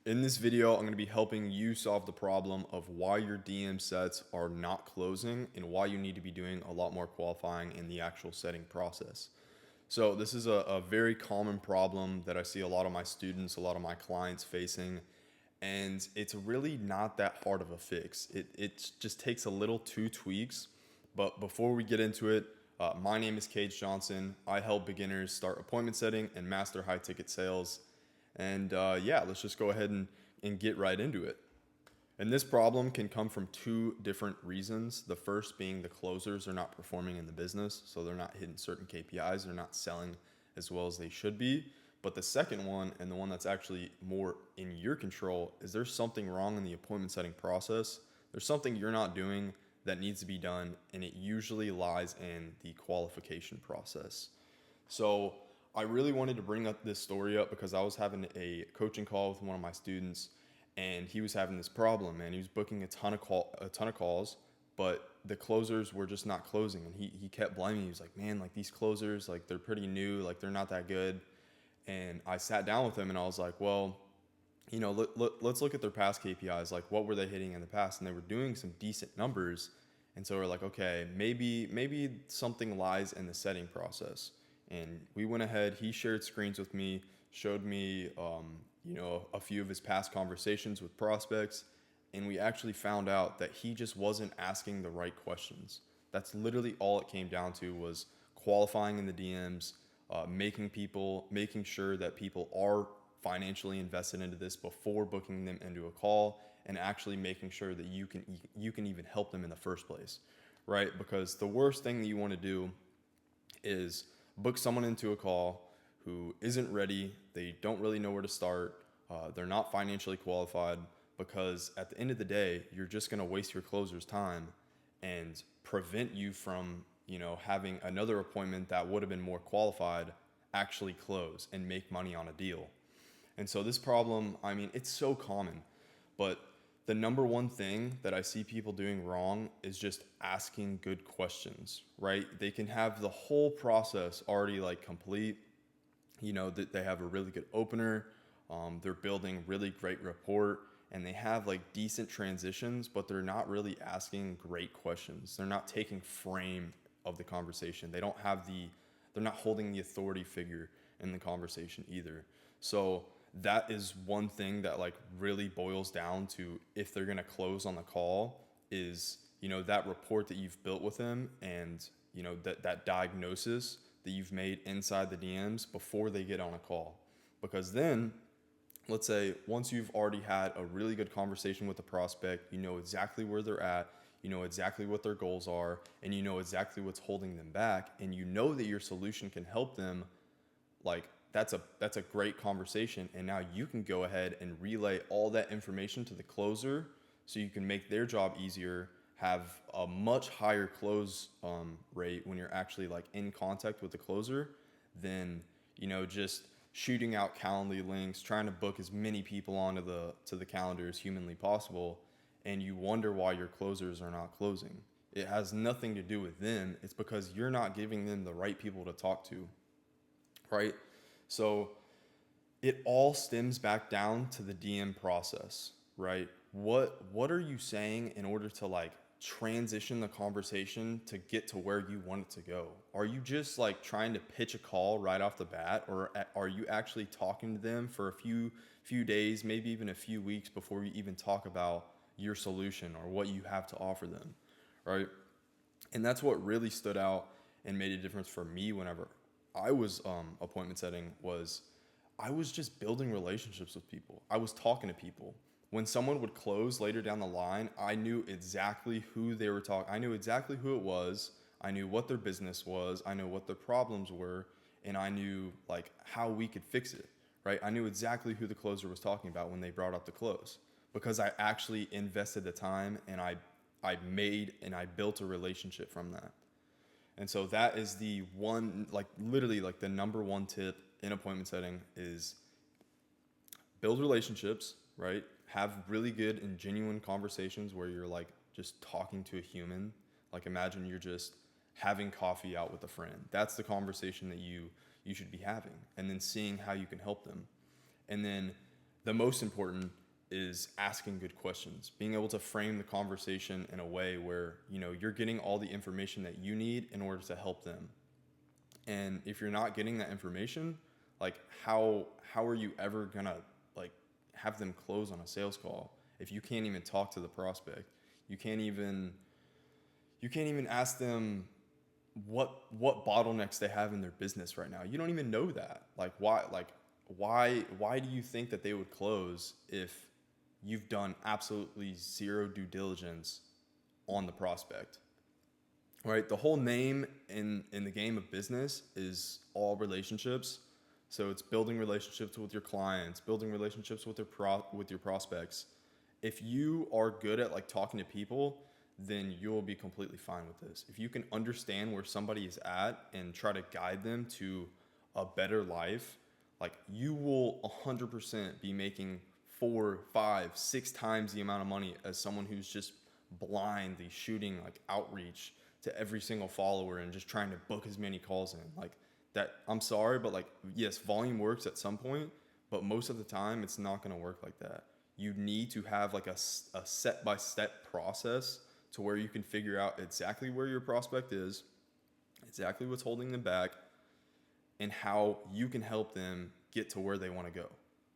In this video, I'm going to be helping you solve the problem of why your DM sets are not closing and why you need to be doing a lot more qualifying in the actual setting process. So this is a very common problem that I see a lot of my students, a lot of my clients facing, and it's really not that hard of a fix. It just takes a little two tweaks. But before we get into it, my name is Cage Johnson. I help beginners start appointment setting and master high ticket sales. And yeah, let's just go ahead and get right into it. And this problem can come from two different reasons. The first being the closers are not performing in the business, so they're not hitting certain KPIs, they're not selling as well as they should be. But the second one, and the one that's actually more in your control, is there's something wrong in the appointment setting process. There's something you're not doing that needs to be done, and it usually lies in the qualification process. So I really wanted to bring up this story up because I was having a coaching call with one of my students, and he was having this problem, and he was booking a ton of calls, but the closers were just not closing, and he kept blaming me. He was like, man, like these closers, like they're pretty new, like they're not that good. And I sat down with him and I was like, well, let's look at their past KPIs. Like, what were they hitting in the past? And they were doing some decent numbers. And so we're like, okay, maybe something lies in the setting process. And we went ahead. He shared screens with me, showed me, a few of his past conversations with prospects, and we actually found out that he just wasn't asking the right questions. That's literally all it came down to, was qualifying in the DMs, making sure that people are financially invested into this before booking them into a call, and actually making sure that you can even help them in the first place, right? Because the worst thing that you want to do is book someone into a call who isn't ready. They don't really know where to start. They're not financially qualified, because at the end of the day, you're just going to waste your closer's time and prevent you from, having another appointment that would have been more qualified actually close and make money on a deal. And so this problem, I mean, it's so common, but the number one thing that I see people doing wrong is just asking good questions, right? They can have the whole process already like complete, that they have a really good opener, they're building really great rapport, and they have like decent transitions, but they're not really asking great questions. They're not taking frame of the conversation. They're not holding the authority figure in the conversation either. So that is one thing that like really boils down to if they're going to close on the call is, that rapport that you've built with them, and, that diagnosis that you've made inside the DMs before they get on a call. Because then, let's say once you've already had a really good conversation with the prospect, you know exactly where they're at, you know exactly what their goals are, and you know exactly what's holding them back, and you know that your solution can help them. Like, that's a great conversation, and now you can go ahead and relay all that information to the closer, so you can make their job easier, have a much higher close rate when you're actually like in contact with the closer than, just shooting out Calendly links, trying to book as many people onto the calendar as humanly possible, and you wonder why your closers are not closing. It has nothing to do with them. It's because you're not giving them the right people to talk to, right? So it all stems back down to the DM process, right? What are you saying in order to like transition the conversation to get to where you want it to go? Are you just like trying to pitch a call right off the bat, or are you actually talking to them for a few days, maybe even a few weeks before you even talk about your solution or what you have to offer them, right? And that's what really stood out and made a difference for me whenever I was appointment setting. Was I was just building relationships with people. I was talking to people. When someone would close later down the line, I knew exactly who they were talking. I knew exactly who it was. I knew what their business was. I knew what their problems were, and I knew like how we could fix it. Right? I knew exactly who the closer was talking about when they brought up the close, because I actually invested the time, and I made and I built a relationship from that. And so that is the one, like literally like the number one tip in appointment setting is build relationships, right? Have really good and genuine conversations where you're like just talking to a human. Like, imagine you're just having coffee out with a friend. That's the conversation that you should be having, and then seeing how you can help them. And then the most important is asking good questions, being able to frame the conversation in a way where, you're getting all the information that you need in order to help them. And if you're not getting that information, like how are you ever gonna like have them close on a sales call if you can't even talk to the prospect? You can't even ask them what bottlenecks they have in their business right now. You don't even know that. Why do you think that they would close if you've done absolutely zero due diligence on the prospect? Right? The whole name in the game of business is all relationships. So it's building relationships with your clients, building relationships with your prospects. If you are good at like talking to people, then you'll be completely fine with this. If you can understand where somebody is at and try to guide them to a better life, like you will 100% be making 4, 5, 6 times the amount of money as someone who's just blindly shooting like outreach to every single follower and just trying to book as many calls in. Like that, I'm sorry, but like, yes, volume works at some point, but most of the time it's not going to work like that. You need to have like a step-by-step process to where you can figure out exactly where your prospect is, exactly what's holding them back, and how you can help them get to where they want to go.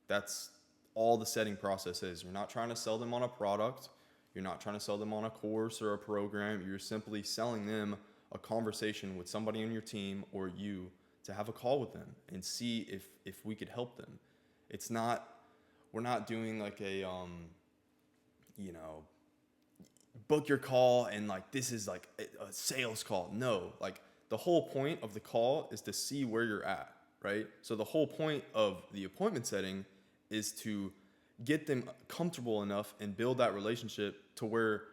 That's all the setting process is. You're not trying to sell them on a product. You're not trying to sell them on a course or a program. You're simply selling them a conversation with somebody on your team or you to have a call with them and see if we could help them. We're not doing like a, book your call and like this is like a sales call. No, like the whole point of the call is to see where you're at, right? So the whole point of the appointment setting is to get them comfortable enough and build that relationship to where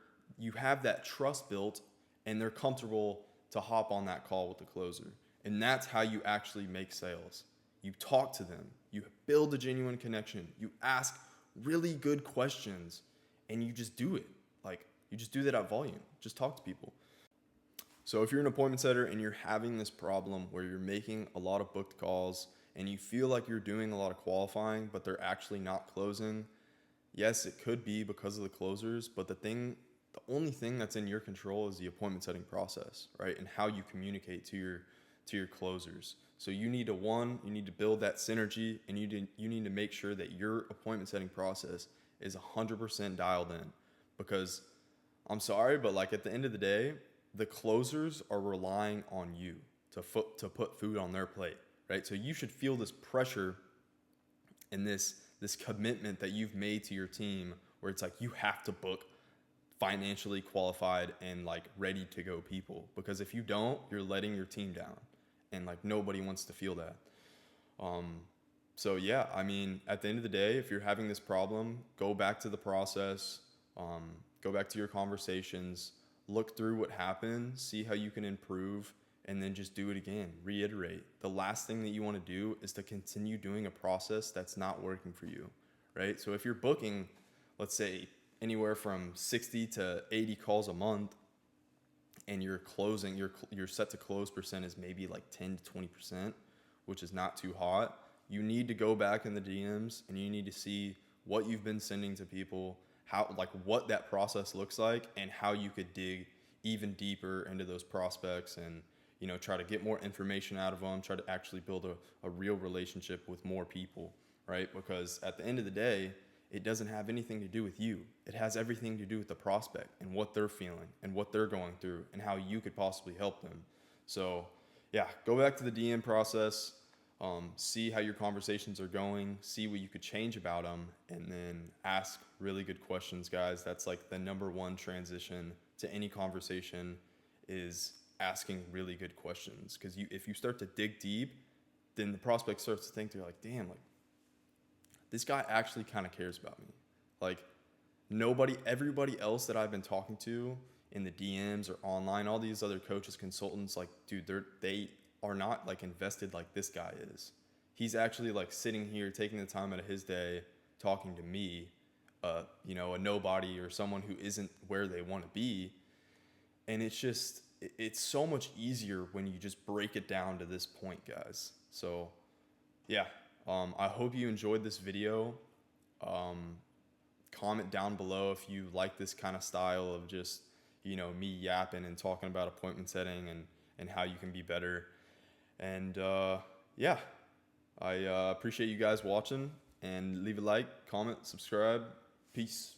you have that trust built and they're comfortable to hop on that call with the closer. And that's how you actually make sales. You talk to them, you build a genuine connection, you ask really good questions, and you just do it. Like you just do that at volume. Just talk to people. So if you're an appointment setter and you're having this problem where you're making a lot of booked calls and you feel like you're doing a lot of qualifying, but they're actually not closing, yes, it could be because of the closers, but the only thing that's in your control is the appointment setting process, right? And how you communicate to your closers. So you need to build that synergy, and you need to make sure that your appointment setting process is 100% dialed in, because I'm sorry, but like at the end of the day, the closers are relying on you to put food on their plate, right? So you should feel this pressure and this commitment that you've made to your team, where it's like you have to book financially qualified and like ready to go people, because if you don't, you're letting your team down, and like nobody wants to feel that. So yeah, I mean, at the end of the day, if you're having this problem, go back to the process, go back to your conversations, look through what happened, see how you can improve, and then just do it again. Reiterate. The last thing that you want to do is to continue doing a process that's not working for you, right? So if you're booking, let's say, anywhere from 60 to 80 calls a month, and you're closing, your set to close percent is maybe like 10 to 20%, which is not too hot. You need to go back in the DMs and you need to see what you've been sending to people, how, like what that process looks like, and how you could dig even deeper into those prospects and, try to get more information out of them, try to actually build a real relationship with more people, right? Because at the end of the day, it doesn't have anything to do with you. It has everything to do with the prospect and what they're feeling and what they're going through and how you could possibly help them. So yeah, go back to the DM process, see how your conversations are going, see what you could change about them, and then ask really good questions, guys. That's like the number one transition to any conversation, is asking really good questions. Because if you start to dig deep, then the prospect starts to think, they're like, damn, like this guy actually kind of cares about me. Like everybody else that I've been talking to in the DMs or online, all these other coaches, consultants, like, dude, they are not like invested like this guy is. He's actually like sitting here taking the time out of his day talking to me, a nobody or someone who isn't where they want to be. And it's so much easier when you just break it down to this point, guys. So yeah, I hope you enjoyed this video. Comment down below if you like this kind of style of just, me yapping and talking about appointment setting and how you can be better. And yeah, I appreciate you guys watching, and leave a like, comment, subscribe. Peace.